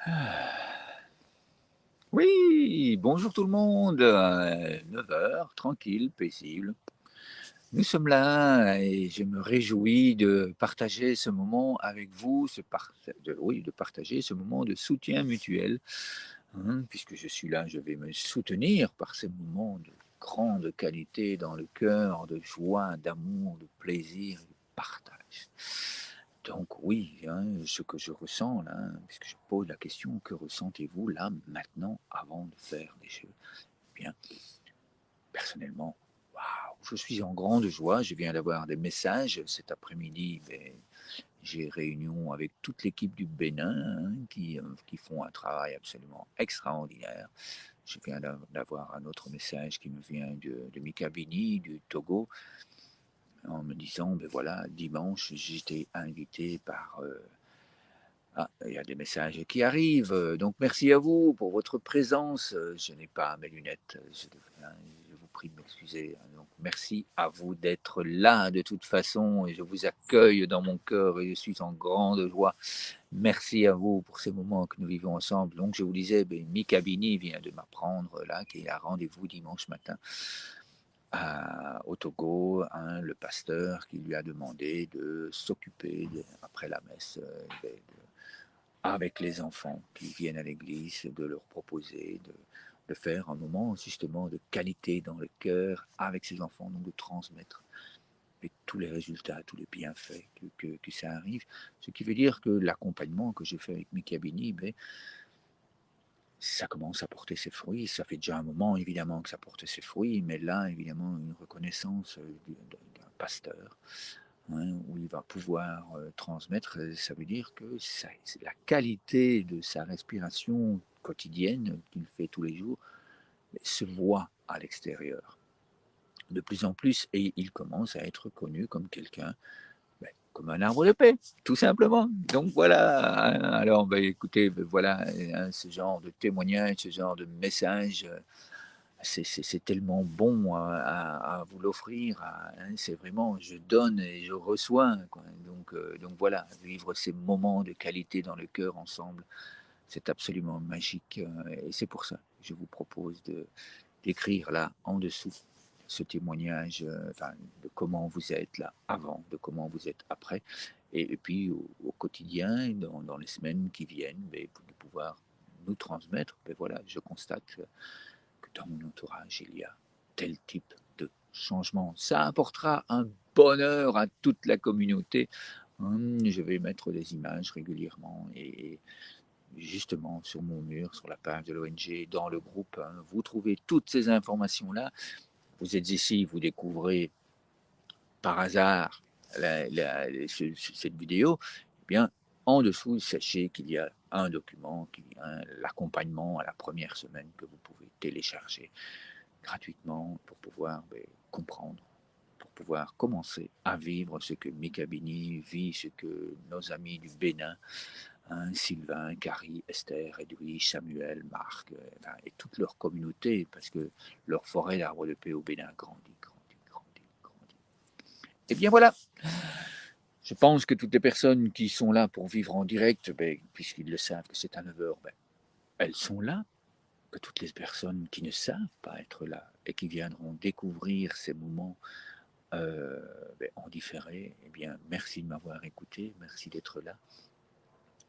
Ah. Oui, bonjour tout le monde, 9 heures, tranquille, paisible. Nous sommes là et je me réjouis de partager ce moment avec vous, de partager ce moment de soutien mutuel, hein, puisque je suis là, je vais me soutenir par ces moments de grande qualité dans le cœur, de joie, d'amour, de plaisir, de partage. Donc oui, hein, ce que je ressens là, puisque je pose la question, que ressentez-vous là, maintenant, avant de faire les jeux? Eh bien, personnellement, waouh, je suis en grande joie. Je viens d'avoir des messages cet après-midi. J'ai réunion avec toute l'équipe du Bénin, hein, qui font un travail absolument extraordinaire. Je viens d'avoir un autre message qui me vient de Mika Bini, du Togo, en me disant, ben voilà, dimanche, j'étais invité par ah, il y a des messages qui arrivent, donc merci à vous pour votre présence. Je n'ai pas mes lunettes, je vous prie de m'excuser, hein, donc merci à vous d'être là de toute façon et je vous accueille dans mon cœur et je suis en grande joie. Merci à vous pour ces moments que nous vivons ensemble. Donc je vous disais, beh, Mika Bini vient de m'apprendre là qu'il y a rendez-vous dimanche matin à au Togo, hein, le pasteur qui lui a demandé de s'occuper après la messe, avec les enfants qui viennent à l'église, de leur proposer de faire un moment justement de qualité dans le cœur avec ces enfants, donc de transmettre et tous les résultats, tous les bienfaits que ça arrive. Ce qui veut dire que l'accompagnement que j'ai fait avec Mikabini, ben, ça commence à porter ses fruits. Ça fait déjà un moment évidemment que ça porte ses fruits, mais là évidemment une reconnaissance d'un pasteur, hein, où il va pouvoir transmettre, ça veut dire que c'est la qualité de sa respiration quotidienne qu'il fait tous les jours se voit à l'extérieur de plus en plus et il commence à être connu comme quelqu'un, ben, comme un arbre de paix, tout simplement. Donc voilà, hein, alors ben, écoutez, ben, voilà, hein, ce genre de témoignage, ce genre de message, c'est tellement bon à vous l'offrir, hein, c'est vraiment je donne et je reçois, quoi. Donc voilà, vivre ces moments de qualité dans le cœur ensemble, c'est absolument magique, et c'est pour ça que je vous propose d'écrire là en dessous ce témoignage, enfin, de comment vous êtes là avant, de comment vous êtes après, et puis au quotidien, dans les semaines qui viennent, beh, de pouvoir nous transmettre, beh, voilà, je constate que dans mon entourage, il y a tel type de changement. Ça apportera un bonheur à toute la communauté. Je vais mettre des images régulièrement et justement sur mon mur, sur la page de l'ONG, dans le groupe, hein, vous trouvez toutes ces informations-là. Vous êtes ici, vous découvrez par hasard cette vidéo, eh bien, en dessous, sachez qu'il y a un document, l'accompagnement à la première semaine que vous pouvez télécharger gratuitement pour pouvoir comprendre, pour pouvoir commencer à vivre ce que Mikabini vit, ce que nos amis du Bénin, hein, Sylvain, Carrie, Esther, Edwige, Samuel, Marc, enfin, et toute leur communauté, parce que leur forêt d'arbres de paix au Bénin grandit, grandit, grandit, grandit. Et bien voilà, je pense que toutes les personnes qui sont là pour vivre en direct, puisqu'ils le savent que c'est à 9 heures, elles sont là, que toutes les personnes qui ne savent pas être là et qui viendront découvrir ces moments en différé, eh bien, merci de m'avoir écouté, merci d'être là.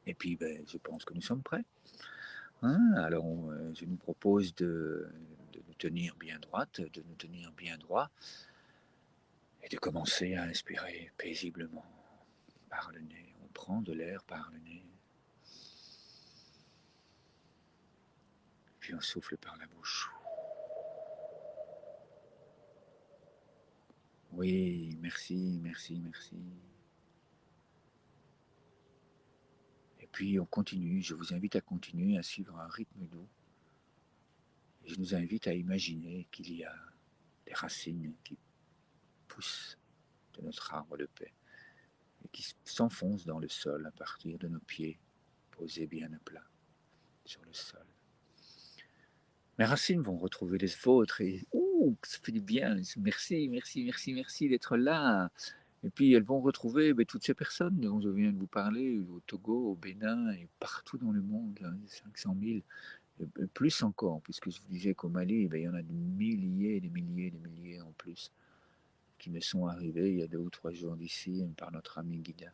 Et puis, je pense que nous sommes prêts, hein. Alors, je nous propose de nous tenir bien droite, de nous tenir bien droit et de commencer à inspirer paisiblement par le nez. On prend de l'air par le nez, puis on souffle par la bouche. Oui, merci, merci, merci. Et puis on continue, je vous invite à continuer à suivre un rythme doux. Et je nous invite à imaginer qu'il y a des racines qui poussent de notre arbre de paix et qui s'enfoncent dans le sol à partir de nos pieds posés bien à plat sur le sol. Mes racines vont retrouver les vôtres et ouh, ça fait du bien. Merci, merci, merci, merci d'être là. Et puis elles vont retrouver toutes ces personnes dont je viens de vous parler, au Togo, au Bénin et partout dans le monde, hein, 500 000, et plus encore, puisque je vous disais qu'au Mali, il y en a des milliers, des milliers, des milliers en plus qui me sont arrivés il y a 2 ou 3 jours d'ici par notre ami Guida.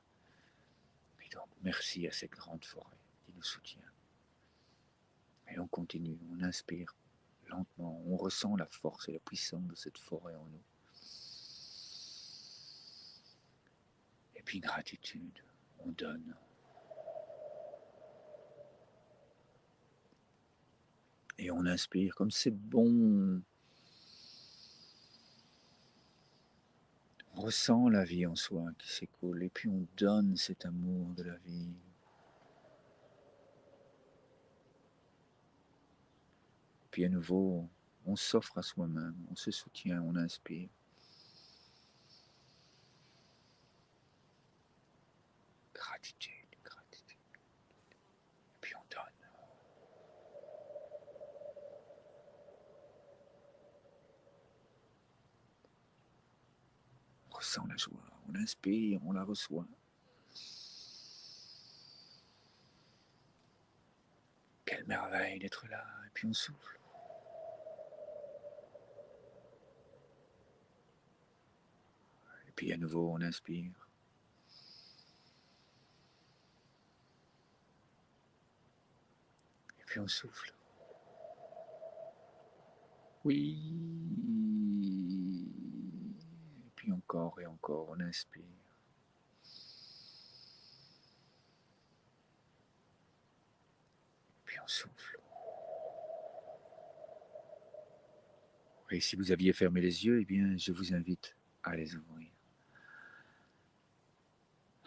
Et donc, merci à cette grande forêt qui nous soutient. Et on continue, on inspire lentement, on ressent la force et la puissance de cette forêt en nous. Et puis gratitude, on donne. Et on inspire comme c'est bon. On ressent la vie en soi qui s'écoule et puis on donne cet amour de la vie. Puis à nouveau, on s'offre à soi-même, on se soutient, on inspire. Gratitude, gratitude. Et puis on donne. On ressent la joie, on inspire, on la reçoit. Quelle merveille d'être là, et puis on souffle. Et puis à nouveau, on inspire. Et puis on souffle. Oui. Et puis encore et encore, on inspire. Et puis on souffle. Et si vous aviez fermé les yeux, eh bien, je vous invite à les ouvrir.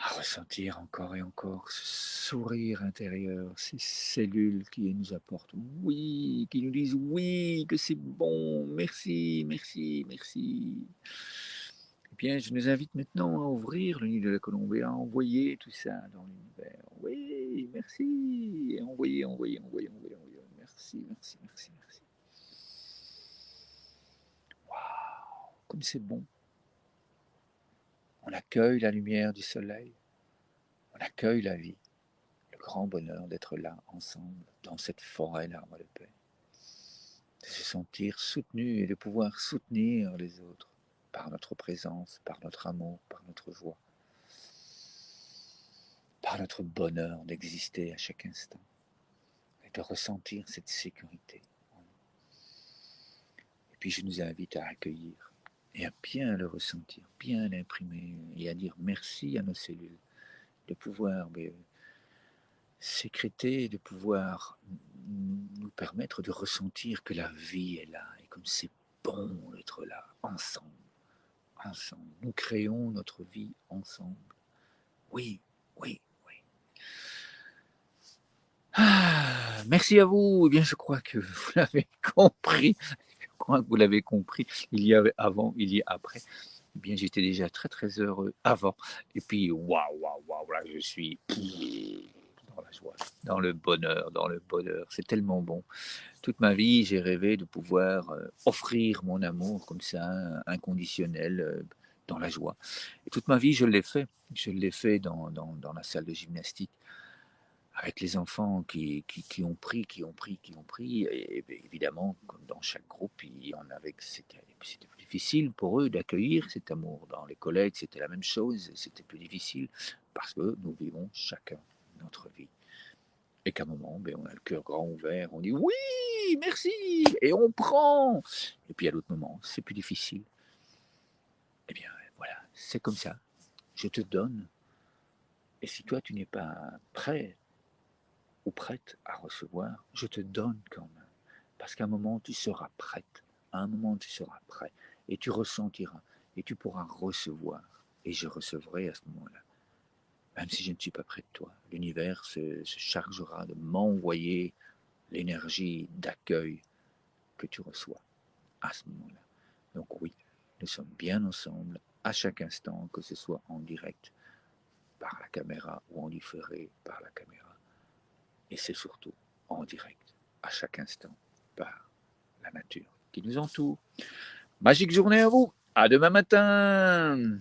À ressentir encore et encore ce sourire intérieur, ces cellules qui nous apportent oui, qui nous disent oui, que c'est bon, merci, merci, merci. Eh bien, je nous invite maintenant à ouvrir le nid de la colombe et à envoyer tout ça dans l'univers. Oui, merci. Et envoyer, envoyer, envoyer, envoyer, envoyer. Merci, merci, merci, merci. Waouh, comme c'est bon. On accueille la lumière du soleil. On accueille la vie. Le grand bonheur d'être là, ensemble, dans cette forêt d'arbres de paix. De se sentir soutenu et de pouvoir soutenir les autres par notre présence, par notre amour, par notre joie, par notre bonheur d'exister à chaque instant et de ressentir cette sécurité. Et puis je nous invite à accueillir et à bien le ressentir, bien l'imprimer et à dire merci à nos cellules de pouvoir sécréter, de pouvoir nous permettre de ressentir que la vie est là et comme c'est bon d'être là, ensemble, ensemble. Nous créons notre vie ensemble. Oui, oui, oui. Ah, merci à vous. Eh bien, je crois que vous l'avez compris. Je crois que vous l'avez compris. Il y avait avant, il y a après. Eh bien, j'étais déjà très, très heureux avant. Et puis, waouh, waouh, waouh, là, je suis dans la joie, dans le bonheur, dans le bonheur. C'est tellement bon. Toute ma vie, j'ai rêvé de pouvoir offrir mon amour comme ça, inconditionnel, dans la joie. Et toute ma vie, je l'ai fait. Je l'ai fait dans la salle de gymnastique avec les enfants qui ont pris, qui ont pris, qui ont pris. Et évidemment, comme dans chaque groupe, il y en avait, c'était plus difficile pour eux d'accueillir cet amour. Dans les collègues, c'était la même chose, c'était plus difficile parce que nous vivons chacun notre vie. Et qu'à un moment, on a le cœur grand ouvert, on dit oui, merci, et on prend. Et puis à l'autre moment, c'est plus difficile. Eh bien, voilà, c'est comme ça. Je te donne. Et si toi, tu n'es pas prêt ou prête à recevoir, je te donne quand même. Parce qu'à un moment, tu seras prête. À un moment, tu seras prêt. Et tu ressentiras. Et tu pourras recevoir. Et je recevrai à ce moment-là. Même si je ne suis pas près de toi. L'univers se chargera de m'envoyer l'énergie d'accueil que tu reçois à ce moment-là. Donc oui, nous sommes bien ensemble à chaque instant, que ce soit en direct par la caméra ou en différé par la caméra. Et c'est surtout en direct à chaque instant par la nature qui nous entoure. Magique journée à vous. À demain matin.